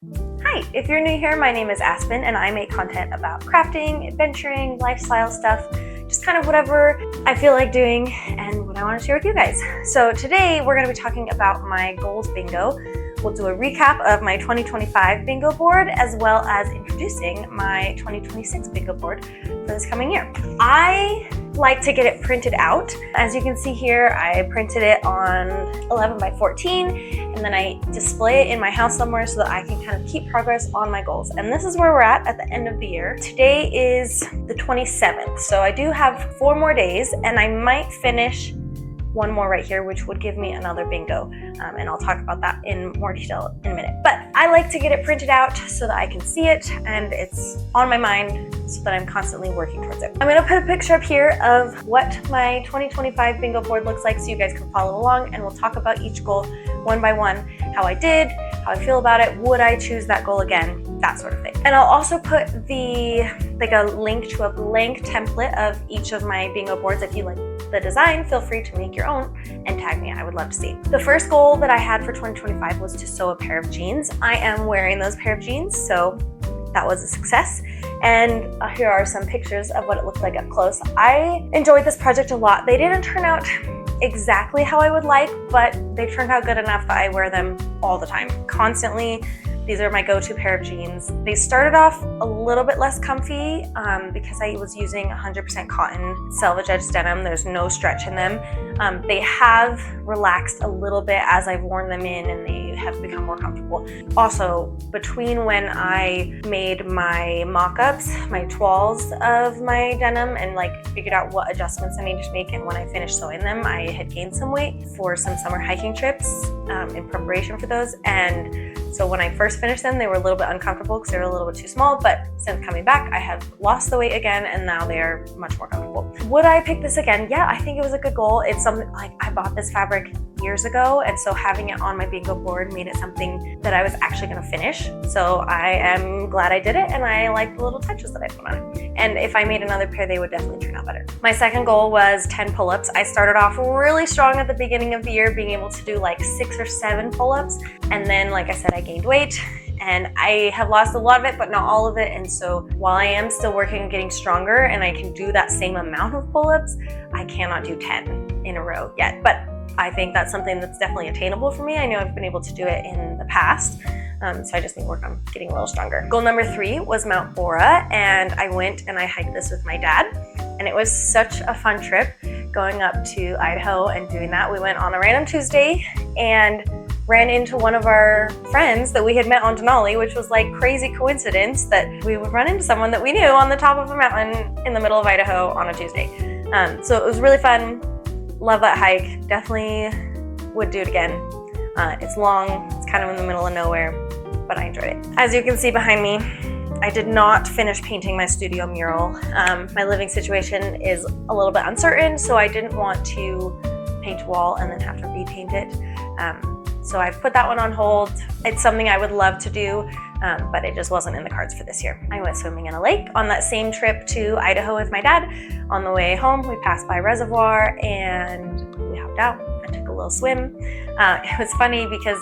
Hi, if you're new here, my name is Aspen and I make content about crafting, adventuring, lifestyle stuff, just kind of whatever I feel like doing and what I want to share with you guys. So today we're going to be talking about my goals bingo. We'll do a recap of my 2025 bingo board as well as introducing my 2026 bingo board for this coming year. I like to get it printed out. As you can see here, I printed it on 11 by 14 and then I display it in my house somewhere so that I can kind of keep progress on my goals. And this is where we're at the end of the year. Today is the 27th, so I do have 4 more days and I might finish one more right here, which would give me another bingo. And I'll talk about that in more detail in a minute. But I like to get it printed out so that I can see it and it's on my mind so that I'm constantly working towards it. I'm gonna put a picture up here of what my 2025 bingo board looks like so you guys can follow along, and we'll talk about each goal one by one, how I did, how I feel about it, would I choose that goal again, that sort of thing. And I'll also put a link to a blank template of each of my bingo boards. If you like the design, feel free to make your own and tag me. I would love to see. The first goal that I had for 2025 was to sew a pair of jeans. I am wearing those pair of jeans, so that was a success. And here are some pictures of what it looked like up close. I enjoyed this project a lot. They didn't turn out exactly how I would like, but they turned out good enough that I wear them all the time, constantly. These are my go-to pair of jeans. They started off a little bit less comfy because I was using 100% cotton selvage edge denim. There's no stretch in them. They have relaxed a little bit as I've worn them in and they have become more comfortable. Also, between when I made my mock-ups, my toiles of my denim and figured out what adjustments I needed to make, and when I finished sewing them, I had gained some weight for some summer hiking trips in preparation for those. And so when I first finished them, they were a little bit uncomfortable because they were a little bit too small, but since coming back, I have lost the weight again and now they are much more comfortable. Would I pick this again? Yeah, I think it was a good goal. It's something I bought this fabric years ago, and so having it on my bingo board made it something that I was actually gonna finish. So I am glad I did it and I like the little touches that I put on it. And if I made another pair, they would definitely turn out better. My second goal was 10 pull-ups. I started off really strong at the beginning of the year, being able to do 6 or 7 pull-ups. And then, like I said, I gained weight and I have lost a lot of it, but not all of it. And so while I am still working on getting stronger and I can do that same amount of pull-ups, I cannot do 10 in a row yet. But I think that's something that's definitely attainable for me. I know I've been able to do it in the past. So I just need to work on getting a little stronger. Goal number 3 was Mount Bora, and I went and I hiked this with my dad. And it was such a fun trip going up to Idaho and doing that. We went on a random Tuesday and ran into one of our friends that we had met on Denali, which was crazy coincidence that we would run into someone that we knew on the top of a mountain in the middle of Idaho on a Tuesday. So it was really fun. Love that hike. Definitely would do it again. It's long, it's kind of in the middle of nowhere, but I enjoyed it. As you can see behind me, I did not finish painting my studio mural. My living situation is a little bit uncertain, so I didn't want to paint a wall and then have to repaint it. So I've put that one on hold. It's something I would love to do, but it just wasn't in the cards for this year. I went swimming in a lake on that same trip to Idaho with my dad. On the way home, we passed by a reservoir and we hopped out and took a little swim. It was funny because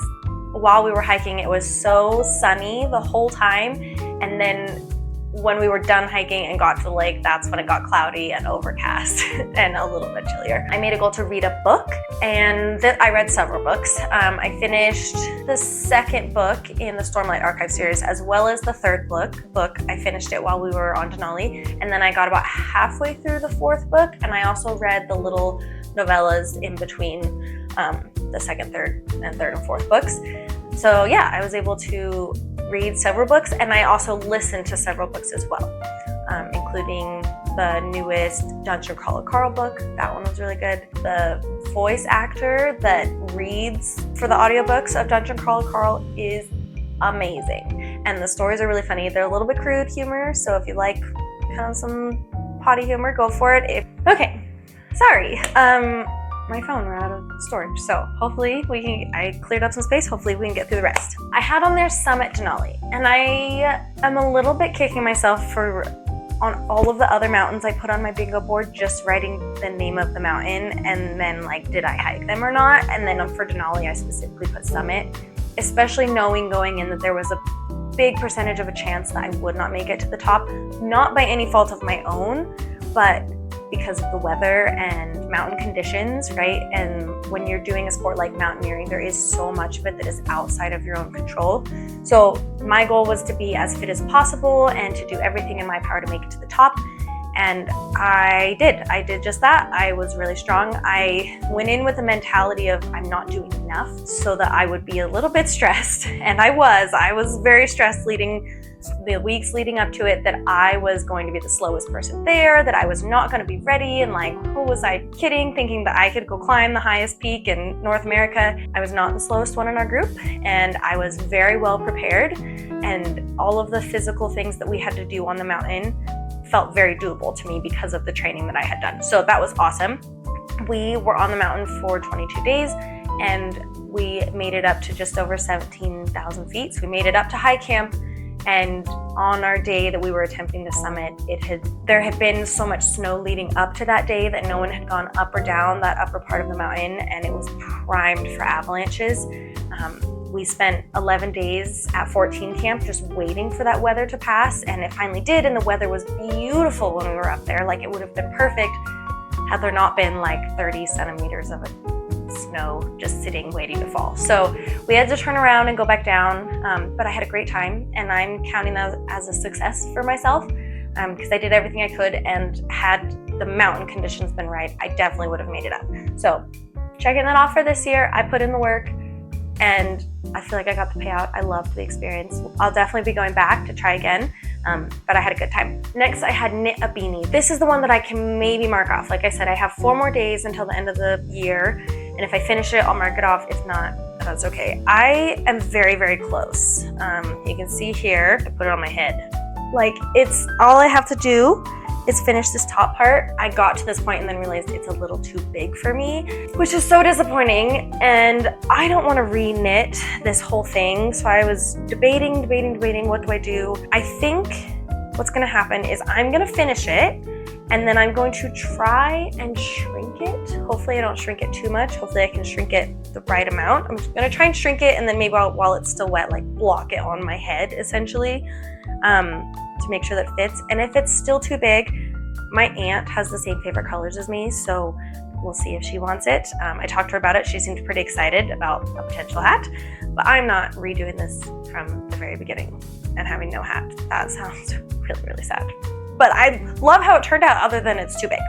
while we were hiking, it was so sunny the whole time. And then when we were done hiking and got to the lake, that's when it got cloudy and overcast and a little bit chillier. I made a goal to read a book, and I read several books. I finished the second book in the Stormlight Archive series, as well as the third book. I finished it while we were on Denali, and then I got about halfway through the 4th book, and I also read the little novellas in between the second, third, and 4th books. So yeah, I was able to read several books, and I also listened to several books as well, including the newest Dungeon Crawler Carl book. That one was really good. The voice actor that reads for the audiobooks of Dungeon Crawler Carl is amazing, and the stories are really funny. They're a little bit crude humor, so if you like kind of some potty humor, go for it. Okay, sorry. My phone ran out of storage, so hopefully I cleared up some space, hopefully we can get through the rest. I had on there Summit Denali, and I am a little bit kicking myself for on all of the other mountains I put on my bingo board, just writing the name of the mountain and then did I hike them or not? And then for Denali, I specifically put Summit, especially knowing going in that there was a big percentage of a chance that I would not make it to the top, not by any fault of my own, but because of the weather and mountain conditions, right? And when you're doing a sport like mountaineering, there is so much of it that is outside of your own control. So my goal was to be as fit as possible and to do everything in my power to make it to the top. And I did just that. I was really strong. I went in with a mentality of I'm not doing enough so that I would be a little bit stressed. And I was very stressed the weeks leading up to it, that I was going to be the slowest person there, that I was not going to be ready, and like, who was I kidding, thinking that I could go climb the highest peak in North America. I was not the slowest one in our group, and I was very well prepared, and all of the physical things that we had to do on the mountain felt very doable to me because of the training that I had done. So that was awesome. We were on the mountain for 22 days, and we made it up to just over 17,000 feet. So we made it up to high camp. And on our day that we were attempting to summit, there had been so much snow leading up to that day that no one had gone up or down that upper part of the mountain, and it was primed for avalanches. We spent 11 days at 14 camp just waiting for that weather to pass, and it finally did, and the weather was beautiful when we were up there. Like, it would have been perfect had there not been like 30 centimeters of it snow just sitting waiting to fall. So we had to turn around and go back down, but I had a great time, and I'm counting that as a success for myself, because I did everything I could, and had the mountain conditions been right, I definitely would have made it up. So checking that off for this year. I put in the work, and I feel like I got the payout. I loved the experience. I'll definitely be going back to try again, but I had a good time. Next, I had knit a beanie. This is the one that I can maybe mark off. Like I said, I have 4 more days until the end of the year, and if I finish it, I'll mark it off. If not, that's okay. I am very, very close. You can see here, I put it on my head. Like, it's all I have to do is finish this top part. I got to this point and then realized it's a little too big for me, which is so disappointing. And I don't want to re-knit this whole thing. So I was debating, what do I do? I think what's gonna happen is I'm gonna finish it, and then I'm going to try and shrink it. Hopefully I don't shrink it too much. Hopefully I can shrink it the right amount. I'm just gonna try and shrink it, and then maybe while it's still wet, like block it on my head essentially, to make sure that fits. And if it's still too big, my aunt has the same favorite colors as me, so we'll see if she wants it. I talked to her about it. She seemed pretty excited about a potential hat, but I'm not redoing this from the very beginning and having no hat. That sounds really, really sad. But I love how it turned out, other than it's too big.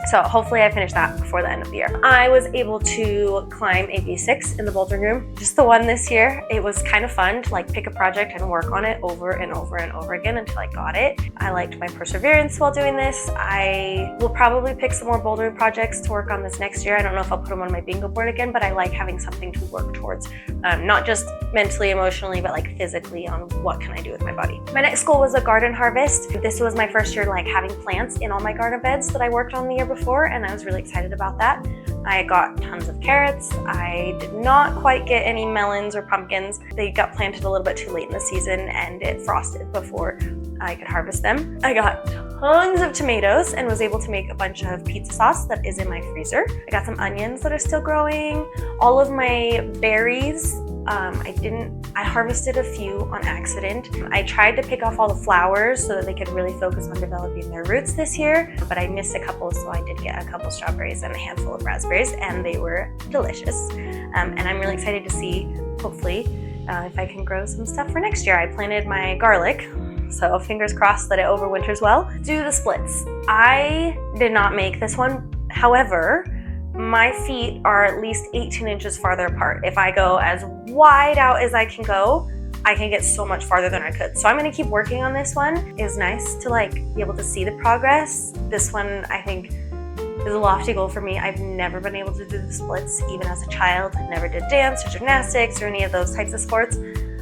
So hopefully I finish that before the end of the year. I was able to climb a V6 in the bouldering room, just the one this year. It was kind of fun to like pick a project and work on it over and over and over again until I got it. I liked my perseverance while doing this. I will probably pick some more bouldering projects to work on this next year. I don't know if I'll put them on my bingo board again, but I like having something to work towards, not just mentally, emotionally, but like physically on what can I do with my body. My next goal was a garden harvest. This was my first year like having plants in all my garden beds that I worked on the year before, and I was really excited about that. I got tons of carrots. I did not quite get any melons or pumpkins. They got planted a little bit too late in the season, and it frosted before I could harvest them. I got tons of tomatoes and was able to make a bunch of pizza sauce that is in my freezer. I got some onions that are still growing. All of my berries, I harvested a few on accident. I tried to pick off all the flowers so that they could really focus on developing their roots this year, but I missed a couple, so I did get a couple strawberries and a handful of raspberries, and they were delicious. And I'm really excited to see, hopefully, if I can grow some stuff for next year. I planted my garlic, so fingers crossed that it overwinters well. Do the splits. I did not make this one. However, my feet are at least 18 inches farther apart. If I go as wide out as I can go, I can get so much farther than I could. So I'm gonna keep working on this one. It was nice to like be able to see the progress. This one, I think, is a lofty goal for me. I've never been able to do the splits, even as a child. I never did dance or gymnastics or any of those types of sports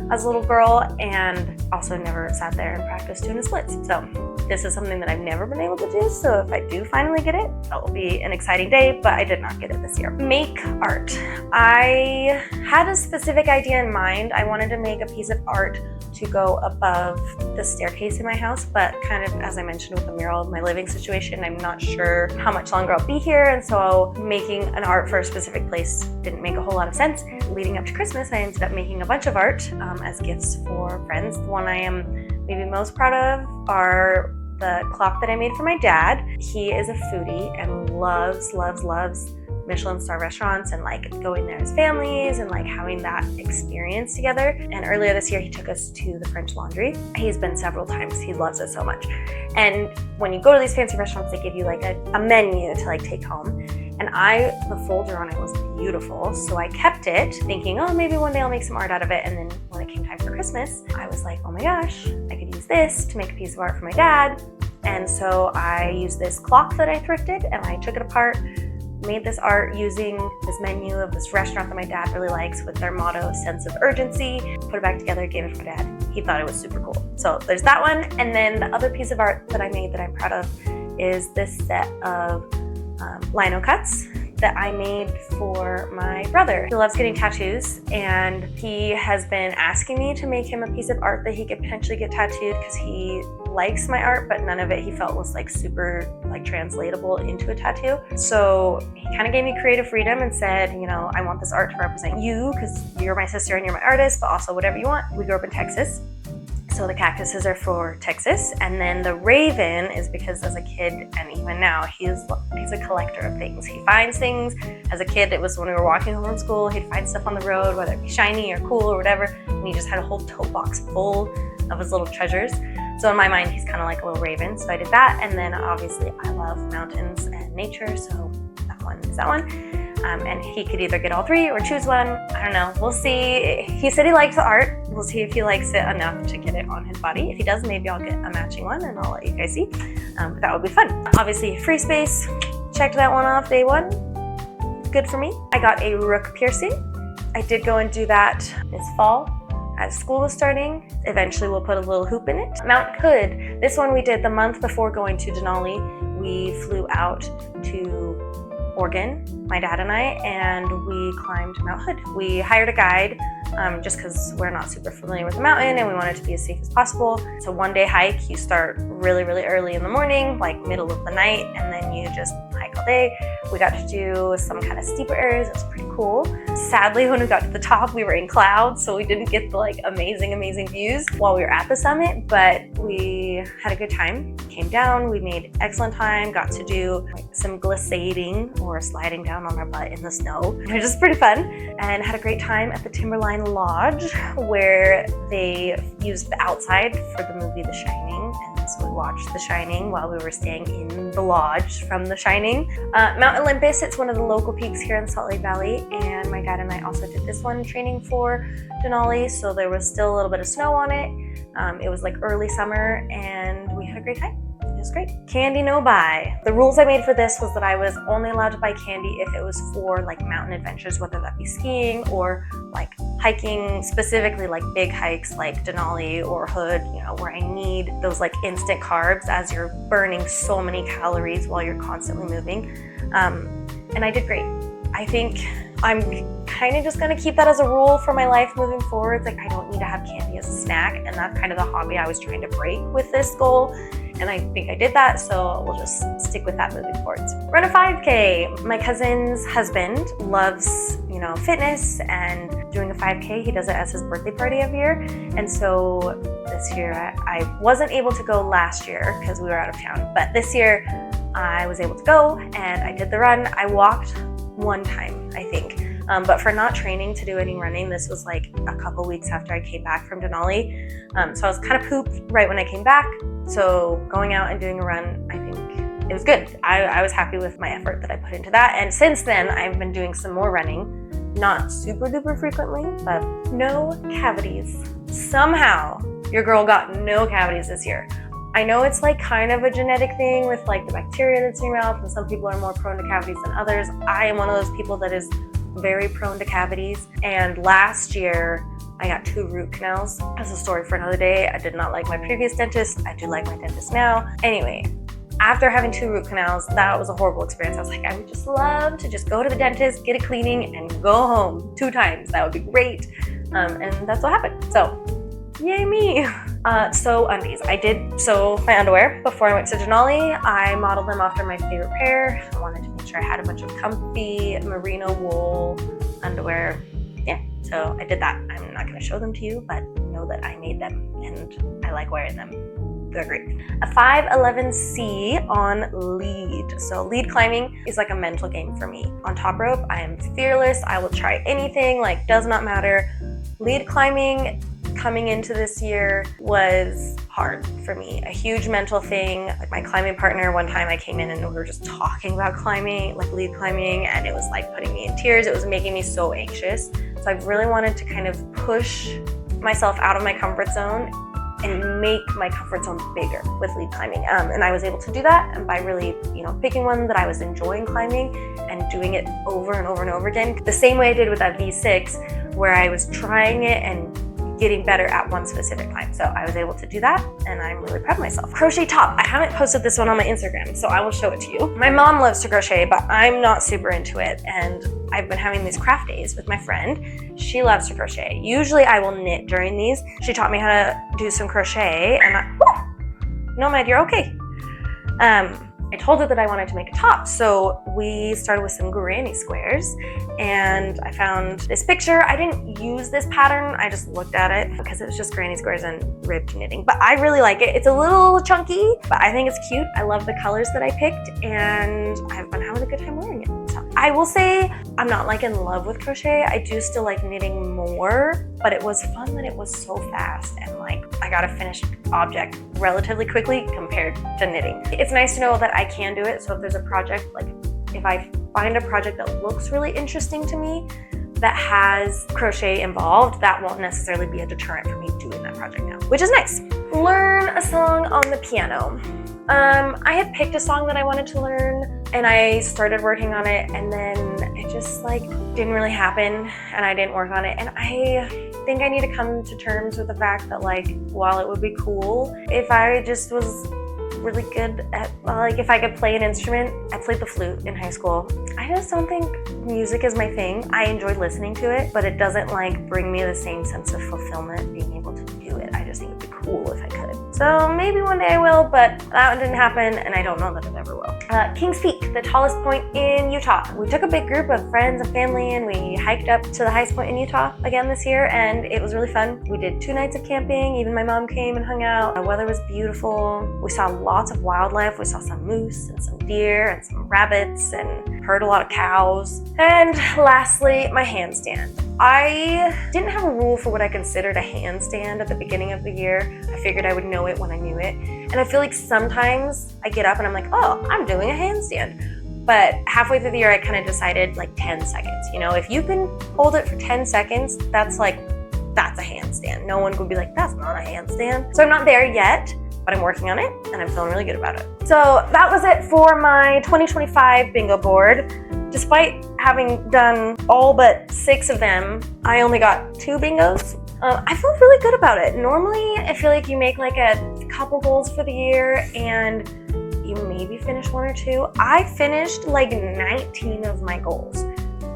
as a little girl, and also never sat there and practiced doing the splits. So this is something that I've never been able to do, so if I do finally get it, that will be an exciting day, but I did not get it this year. Make art. I had a specific idea in mind. I wanted to make a piece of art to go above the staircase in my house, but kind of, as I mentioned with the mural of my living situation, I'm not sure how much longer I'll be here, and so making an art for a specific place didn't make a whole lot of sense. leading up to Christmas, I ended up making a bunch of art as gifts for friends. The one I am maybe most proud of are the clock that I made for my dad. He is a foodie and loves Michelin star restaurants and like going there as families and like having that experience together. And earlier this year, he took us to the French Laundry. He's been several times. He loves it so much. And when you go to these fancy restaurants, they give you like a menu to like take home. And the folder on it was beautiful. So I kept it thinking, oh, maybe one day I'll make some art out of it. And then when it came time for Christmas, I was like, oh my gosh, I could use this to make a piece of art for my dad. And so I used this clock that I thrifted and I took it apart, made this art using this menu of this restaurant that my dad really likes with their motto, sense of urgency, put it back together, gave it to my dad. He thought it was super cool. So there's that one. And then the other piece of art that I made that I'm proud of is this set of lino cuts that I made for my brother. He loves getting tattoos and he has been asking me to make him a piece of art that he could potentially get tattooed because he likes my art, but none of it he felt was like super like translatable into a tattoo. So he kind of gave me creative freedom and said, you know, I want this art to represent you because you're my sister and you're my artist, but also whatever you want. We grew up in Texas. So the cactuses are for Texas, and then the raven is because as a kid and even now he's a collector of things. He finds things. As a kid, it was when we were walking home from school, he'd find stuff on the road, whether it be shiny or cool or whatever, and he just had a whole tote box full of his little treasures. So in my mind, he's kind of like a little raven. So I did that, and then obviously I love mountains and nature, so that one is that one. And he could either get all three or choose one. I don't know. We'll see. He said he likes the art. We'll see if he likes it enough to get it on his body. If he does, maybe I'll get a matching one and I'll let you guys see. But that would be fun. Obviously, free space. Checked that one off day one. Good for me. I got a rook piercing. I did go and do that this fall as school was starting. Eventually, we'll put a little hoop in it. Mount Hood. This one we did the month before going to Denali. We flew out to Oregon, my dad and I, and we climbed Mount Hood. We hired a guide just because we're not super familiar with the mountain and we wanted to be as safe as possible. It's a one-day hike. You start really early in the morning, like middle of the night, and then you just hike all day. We got to do some kind of steeper areas. It was pretty cool. Sadly, when we got to the top, we were in clouds, so we didn't get the like amazing views while we were at the summit, but we had a good time. Came down, we made excellent time, got to do like some glissading or sliding down on our butt in the snow, which is pretty fun, and had a great time at the Timberline Lodge where they used the outside for the movie The Shining, and so we watched The Shining while we were staying in the lodge from The Shining. Mount Olympus, it's one of the local peaks here in the Salt Lake Valley, and my dad and I also did this one training for Denali, so there was still a little bit of snow on it. It was like early summer and we had a great time. It was great. Candy no buy. The rules I made for this was that I was only allowed to buy candy if it was for like mountain adventures, whether that be skiing or like hiking, specifically like big hikes like Denali or Hood, you know, where I need those like instant carbs as you're burning so many calories while you're constantly moving. And I did great. I think I'm kind of just going to keep that as a rule for my life moving forward. Like I don't need to have candy as a snack, and that's kind of the hobby I was trying to break with this goal. And I think I did that, so we'll just stick with that moving forward. Run a 5K. My cousin's husband loves, you know, fitness and doing a 5K. He does it as his birthday party every year. And so this year, I wasn't able to go last year because we were out of town. But this year, I was able to go and I did the run. I walked one time, I think. But for not training to do any running, this was like a couple weeks after I came back from Denali. So I was kind of pooped right when I came back. So going out and doing a run, I think it was good. I was happy with my effort that I put into that. And since then, I've been doing some more running, not super duper frequently, but no cavities. Somehow your girl got no cavities this year. I know it's like kind of a genetic thing with like the bacteria that's in your mouth, and some people are more prone to cavities than others. I am one of those people that is very prone to cavities, and last year I got 2 root canals. That's a story for another day. I did not like my previous dentist. I do like my dentist now. Anyway, after having 2 root canals, that was a horrible experience. I was like, I would just love to just go to the dentist, get a cleaning, and go home 2 times. That would be great. And that's what happened. So, yay me. So undies. I did sew my underwear before I went to Denali. I modeled them after my favorite pair. I wanted to make sure I had a bunch of comfy merino wool underwear. Yeah, So I did that. I'm not going to show them to you, but know that I made them and I like wearing them. They're great. A 511C on lead. So lead climbing is like a mental game for me. On top rope, I am fearless. I will try anything, like does not matter. Lead climbing coming into this year was hard for me. A huge mental thing. Like my climbing partner, one time I came in and we were just talking about climbing, like lead climbing, and it was like putting me in tears. It was making me so anxious. So I really wanted to kind of push myself out of my comfort zone and make my comfort zone bigger with lead climbing. And I was able to do that, and by really, picking one that I was enjoying climbing and doing it over and over and over again. The same way I did with that V6, where I was trying it and getting better at one specific climb. So I was able to do that, and I'm really proud of myself. Crochet top. I haven't posted this one on my Instagram, so I will show it to you. My mom loves to crochet, but I'm not super into it, and I've been having these craft days with my friend. She loves to crochet. Usually I will knit during these. She taught me how to do some crochet, and Nomad, you're okay. I told her that I wanted to make a top, so we started with some granny squares, and I found this picture. I didn't use this pattern, I just looked at it because it was just granny squares and ribbed knitting, but I really like it. It's a little chunky, but I think it's cute. I love the colors that I picked, and I've been having a good time wearing it. So I will say I'm not like in love with crochet. I do still like knitting more, but it was fun that it was so fast, and like I got a finished object relatively quickly compared to knitting. It's nice to know that I can do it. So if there's a project, like if I find a project that looks really interesting to me that has crochet involved, that won't necessarily be a deterrent for me doing that project now, which is nice. Learn a song on the piano. I had picked a song that I wanted to learn, and I started working on it, and then it just like didn't really happen, and I didn't work on it. And I think I need to come to terms with the fact that like, while it would be cool if I just was really good at, like if I could play an instrument. I played the flute in high school. I just don't think music is my thing. I enjoyed listening to it, but it doesn't like bring me the same sense of fulfillment being able to do it. I just think it'd be cool if I could. So maybe one day I will, but that one didn't happen, and I don't know that it ever will. Kings Peak, the tallest point in Utah. We took a big group of friends and family, and we hiked up to the highest point in Utah again this year, and it was really fun. We did 2 nights of camping. Even my mom came and hung out. The weather was beautiful. We saw lots of wildlife. We saw some moose and some deer and some rabbits, and heard a lot of cows. And lastly, my handstand. I didn't have a rule for what I considered a handstand at the beginning of the year. I figured I would know it when I knew it. And I feel like sometimes I get up and I'm like, oh, I'm doing a handstand. But halfway through the year, I kind of decided like 10 seconds. If you can hold it for 10 seconds, that's a handstand. No one would be like, that's not a handstand. So I'm not there yet, but I'm working on it, and I'm feeling really good about it. So that was it for my 2025 bingo board. Despite having done all but 6 of them, I only got 2 bingos. I feel really good about it. Normally, I feel like you make like a couple goals for the year and you maybe finish 1 or 2. I finished like 19 of my goals,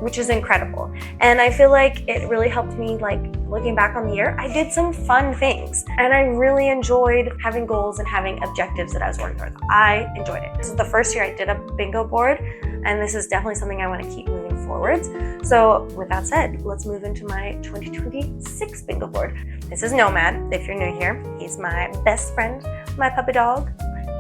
which is incredible. And I feel like it really helped me, like looking back on the year, I did some fun things, and I really enjoyed having goals and having objectives that I was working towards. I enjoyed it. This is the first year I did a bingo board, and this is definitely something I want to keep moving forwards. So with that said, let's move into my 2026 bingo board. This is Nomad, if you're new here. He's my best friend, my puppy dog.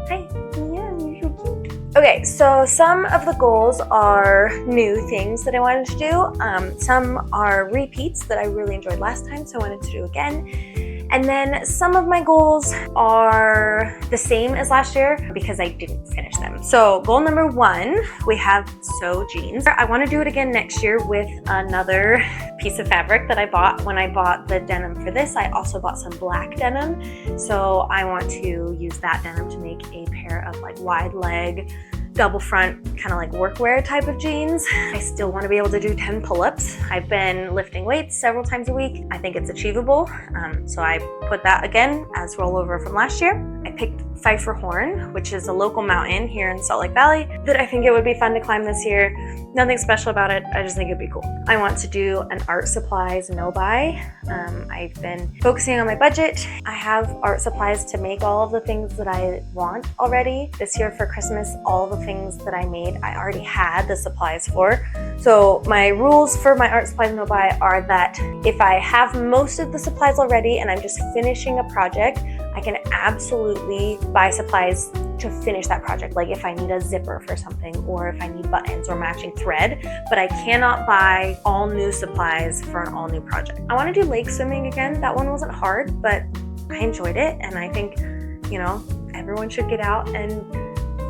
Hi, yeah, you're so cute. Okay, so some of the goals are new things that I wanted to do. Some are repeats that I really enjoyed last time, so I wanted to do again. And then some of my goals are the same as last year because I didn't finish them. So goal number 1, we have sew jeans. I want to do it again next year with another piece of fabric that I bought. When I bought the denim for this, I also bought some black denim. So I want to use that denim to make a pair of like wide leg, double front, kind of like workwear type of jeans. I still want to be able to do 10 pull-ups. I've been lifting weights several times a week. I think it's achievable. So I put that again as rollover from last year. I picked Pfeiffer Horn, which is a local mountain here in Salt Lake Valley that I think it would be fun to climb this year. Nothing special about it, I just think it'd be cool. I want to do an art supplies no-buy. I've been focusing on my budget. I have art supplies to make all of the things that I want already. This year for Christmas, all the things that I made, I already had the supplies for. So my rules for my art supplies no-buy are that if I have most of the supplies already and I'm just finishing a project, I can absolutely buy supplies to finish that project. Like if I need a zipper for something, or if I need buttons or matching thread, but I cannot buy all new supplies for an all new project. I want to do lake swimming again. That one wasn't hard, but I enjoyed it. And I think, you know, everyone should get out and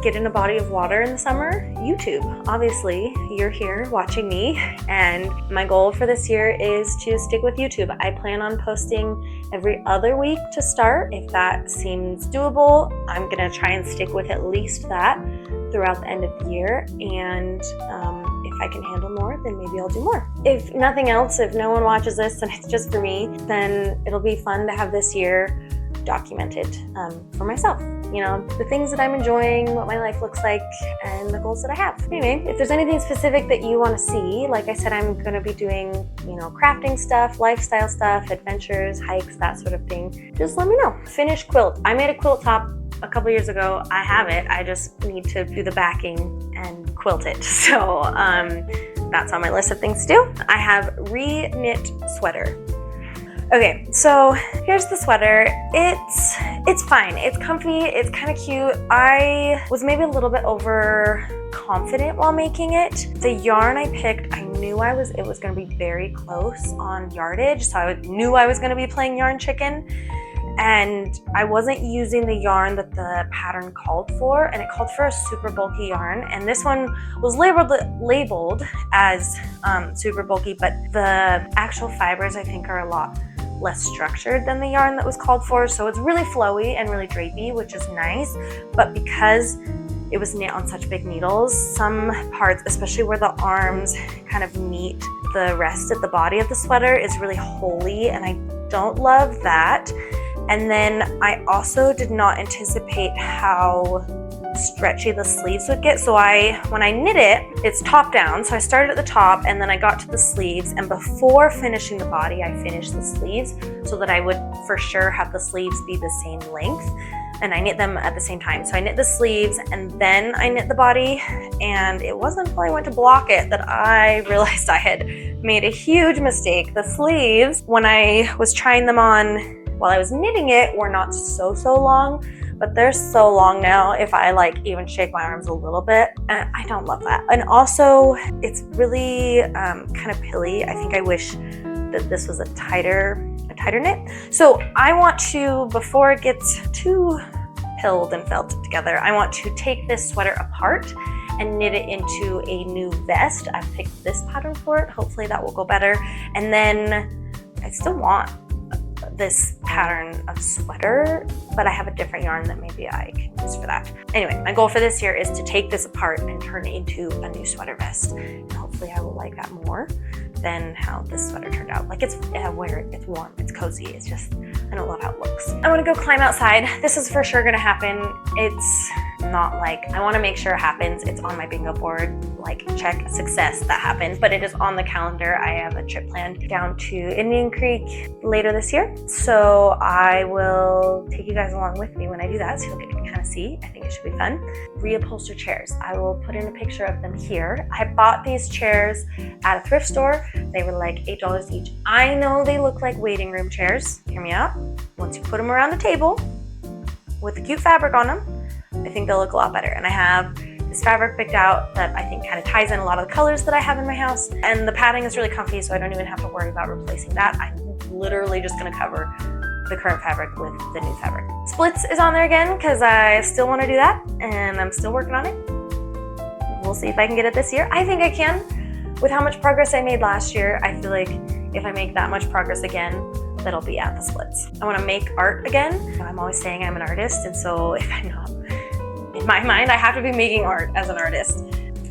get in a body of water in the summer. YouTube, obviously, you're here watching me, and my goal for this year is to stick with YouTube. I plan on posting every other week to start. If that seems doable, I'm gonna try and stick with at least that throughout the end of the year, and if I can handle more, then maybe I'll do more. If nothing else, if no one watches this and it's just for me, then it'll be fun to have this year documented for myself. You know, the things that I'm enjoying, what my life looks like, and the goals that I have. Anyway, if there's anything specific that you want to see, like I said, I'm going to be doing, you know, crafting stuff, lifestyle stuff, adventures, hikes, that sort of thing. Just let me know. Finished quilt. I made a quilt top a couple years ago. I have it. I just need to do the backing and quilt it. So that's on my list of things to do. I have re-knit sweater. Okay, so here's the sweater. It's fine. It's comfy. It's kind of cute. I was maybe a little bit overconfident while making it. The yarn I picked, I knew it was going to be very close on yardage, so I knew I was going to be playing yarn chicken. And I wasn't using the yarn that the pattern called for, and it called for a super bulky yarn. And this one was labeled as super bulky, but the actual fibers I think are a lot less structured than the yarn that was called for. So it's really flowy and really drapey, which is nice. But because it was knit on such big needles, some parts, especially where the arms kind of meet the rest of the body of the sweater, is really holey, and I don't love that. And then I also did not anticipate how stretchy the sleeves would get. So when I knit it, it's top down. So I started at the top and then I got to the sleeves, and before finishing the body, I finished the sleeves so that I would for sure have the sleeves be the same length. And I knit them at the same time. So I knit the sleeves and then I knit the body, and it wasn't until I went to block it that I realized I had made a huge mistake. The sleeves, when I was trying them on while I was knitting it, were not so long, but they're so long now if I like even shake my arms a little bit, and I don't love that. And also it's really kind of pilly. I think I wish that this was a tighter knit. So I want to, before it gets too pilled and felted together, I want to take this sweater apart and knit it into a new vest. I've picked this pattern for it. Hopefully that will go better. And then I still want this pattern of sweater, but I have a different yarn that maybe I can use for that. Anyway, my goal for this year is to take this apart and turn it into a new sweater vest. And hopefully I will like that more than how this sweater turned out. Like, it's warm, it's cozy, it's just, I don't love how it looks. I wanna go climb outside. This is for sure gonna happen. It's not like, I wanna make sure it happens. It's on my bingo board, like check success, that happened, but it is on the calendar. I have a trip planned down to Indian Creek later this year. So I will take you guys along with me when I do that, so you'll get to kind of see. I think it should be fun. Reupholster chairs. I will put in a picture of them here. I bought these chairs at a thrift store. They were like $8 each. I know they look like waiting room chairs. Hear me out. Once you put them around a table with the cute fabric on them, I think they'll look a lot better. And I have this fabric picked out that I think kind of ties in a lot of the colors that I have in my house. And the padding is really comfy, so I don't even have to worry about replacing that. I'm literally just gonna cover the current fabric with the new fabric. Splits is on there again because I still want to do that, and I'm still working on it. We'll see if I can get it this year. I think I can. With how much progress I made last year, I feel like if I make that much progress again, that'll be at the splits. I want to make art again. I'm always saying I'm an artist, and so if I'm not, in my mind, I have to be making art as an artist.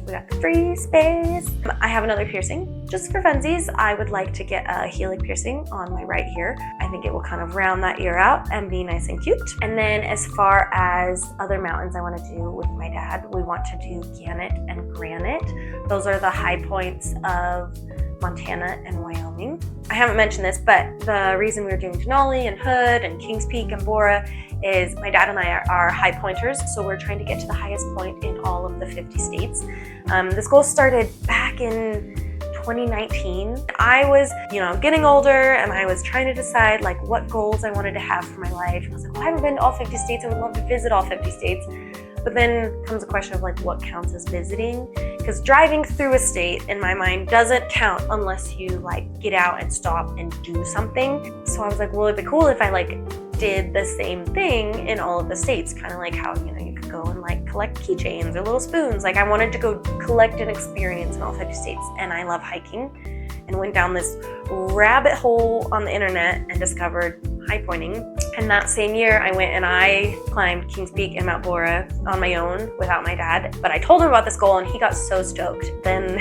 We got the free space. I have another piercing. just for funsies, I would like to get a helix piercing on my right ear. I think it will kind of round that ear out and be nice and cute. And then as far as other mountains I want to do with my dad, we want to do Gannett and Granite. Those are the high points of Montana and Wyoming. I haven't mentioned this, but the reason we were doing Denali and Hood and Kings Peak and Bora is my dad and I are high pointers, so we're trying to get to the highest point in all of the 50 states. This goal started back in 2019. I was, getting older, and I was trying to decide like what goals I wanted to have for my life. I was like, well, I haven't been to all 50 states. I would love to visit all 50 states. But then comes a question of like what counts as visiting, because driving through a state in my mind doesn't count unless you like get out and stop and do something. So I was like, well, it'd be cool if I like did the same thing in all of the states, kind of like how you could go and like collect keychains or little spoons. Like I wanted to go collect an experience in all 50 states, and I love hiking, and went down this rabbit hole on the internet and discovered high pointing. And that same year I went and I climbed Kings Peak and Mount Bora on my own without my dad. But I told him about this goal and he got so stoked. Then,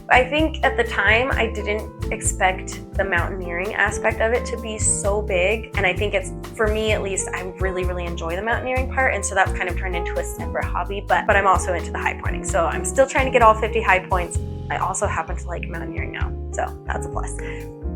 I think at the time I didn't expect the mountaineering aspect of it to be so big. And I think it's, for me at least, I really, really enjoy the mountaineering part. And so that's kind of turned into a separate hobby, but I'm also into the high pointing. So I'm still trying to get all 50 high points. I also happen to like mountaineering now, so that's a plus.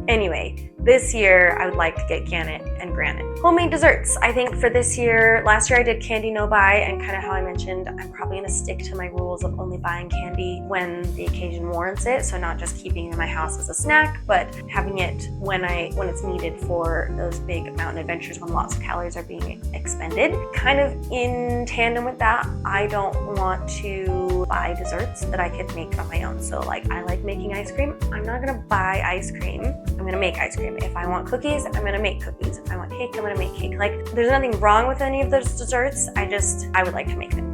Anyway, this year I would like to get Gannett and Granite. Homemade desserts. I think for this year, last year I did candy no buy, and kind of how I mentioned, I'm probably gonna stick to my rules of only buying candy when the occasion warrants it. So not just keeping it in my house as a snack, but having it when it's needed for those big mountain adventures when lots of calories are being expended. Kind of in tandem with that, I don't want to buy desserts that I could make on my own. So like I like making ice cream. I'm not gonna buy ice cream. I'm gonna make ice cream. If I want cookies, I'm gonna make cookies. If I want cake, I'm gonna make cake. Like there's nothing wrong with any of those desserts. I would like to make them,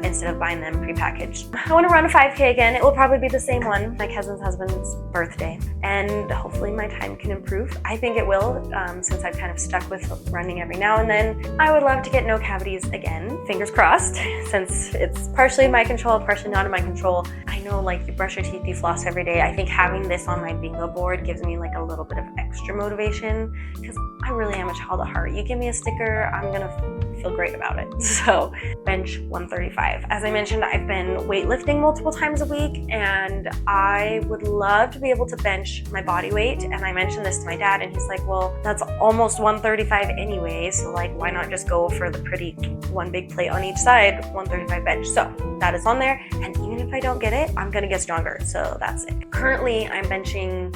instead of buying them prepackaged. I want to run a 5K again. It will probably be the same one, my cousin's husband's birthday, and hopefully my time can improve. I think it will, since I've kind of stuck with running every now and then. I would love to get no cavities again, fingers crossed, since it's partially in my control, partially not in my control. I know like you brush your teeth, you floss every day. I think having this on my bingo board gives me like a little bit of extra motivation, because I really am a child at heart. You give me a sticker, I'm gonna feel great about it. So bench 135. As I mentioned, I've been weightlifting multiple times a week, and I would love to be able to bench my body weight. And I mentioned this to my dad, and he's like, well, that's almost 135 anyway, so like why not just go for the pretty one big plate on each side, 135 bench. So that is on there, and even if I don't get it, I'm gonna get stronger, so that's it. Currently I'm benching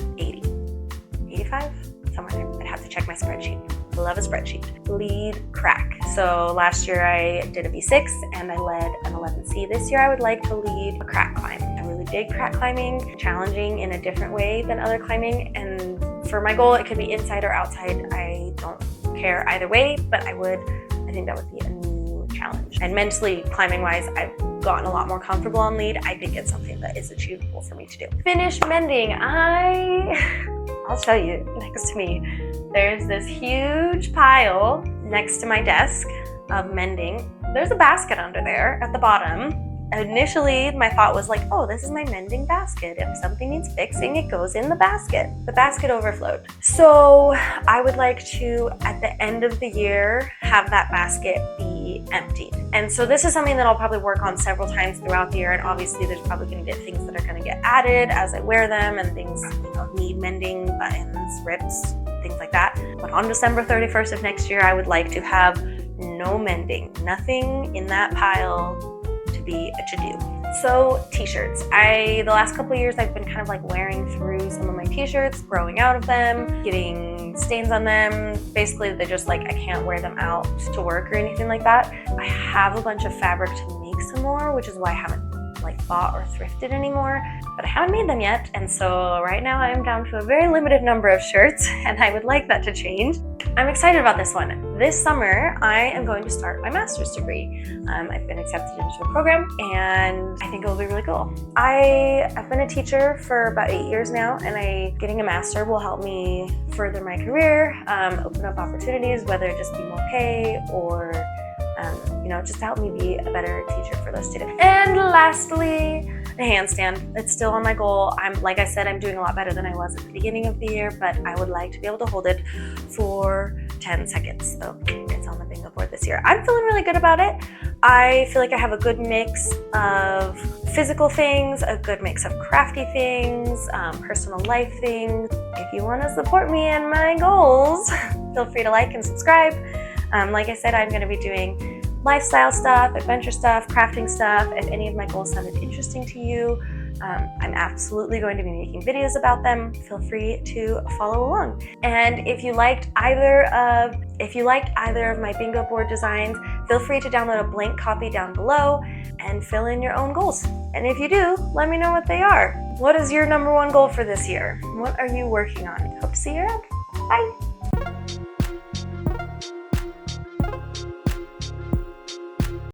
85, somewhere there. I'd have to check my spreadsheet. I love a spreadsheet. Lead crack. So last year I did a V6 and I led an 11C. This year I would like to lead a crack climb. I really dig crack climbing, challenging in a different way than other climbing. And for my goal, it could be inside or outside. I don't care either way, but I think that would be a new challenge. And mentally, climbing wise, I've gotten a lot more comfortable on lead. I think it's something that is achievable for me to do. Finish mending. I'll show you next to me. There's this huge pile next to my desk of mending. There's a basket under there at the bottom. Initially, my thought was like, oh, this is my mending basket. If something needs fixing, it goes in the basket. The basket overflowed. So I would like to, at the end of the year, have that basket be emptied. And so this is something that I'll probably work on several times throughout the year. And obviously there's probably gonna get things that are gonna get added as I wear them, and things need mending, buttons, rips, things like that. But on December 31st of next year, I would like to have no mending, nothing in that pile to be a to-do. So t-shirts. The last couple of years I've been kind of like wearing through some of my t-shirts, growing out of them, getting stains on them. Basically they're just like, I can't wear them out to work or anything like that. I have a bunch of fabric to make some more, which is why I haven't like bought or thrifted anymore, but I haven't made them yet. And so right now I'm down to a very limited number of shirts, and I would like that to change. I'm excited about this one. This summer, I am going to start my master's degree. I've been accepted into a program, and I think it will be really cool. I've been a teacher for about 8 years now, and getting a master will help me further my career, open up opportunities, whether it just be more pay or just to help me be a better teacher for those students. And lastly, a handstand. It's still on my goal. Like I said, I'm doing a lot better than I was at the beginning of the year, but I would like to be able to hold it for 10 seconds. So it's on the bingo board this year. I'm feeling really good about it. I feel like I have a good mix of physical things, a good mix of crafty things, personal life things. If you want to support me and my goals, feel free to like and subscribe. Like I said, I'm going to be doing lifestyle stuff, adventure stuff, crafting stuff. If any of my goals sounded interesting to you, I'm absolutely going to be making videos about them. Feel free to follow along. And if you liked either of my bingo board designs, feel free to download a blank copy down below and fill in your own goals. And if you do, let me know what they are. What is your #1 goal for this year? What are you working on? Hope to see you around. Bye.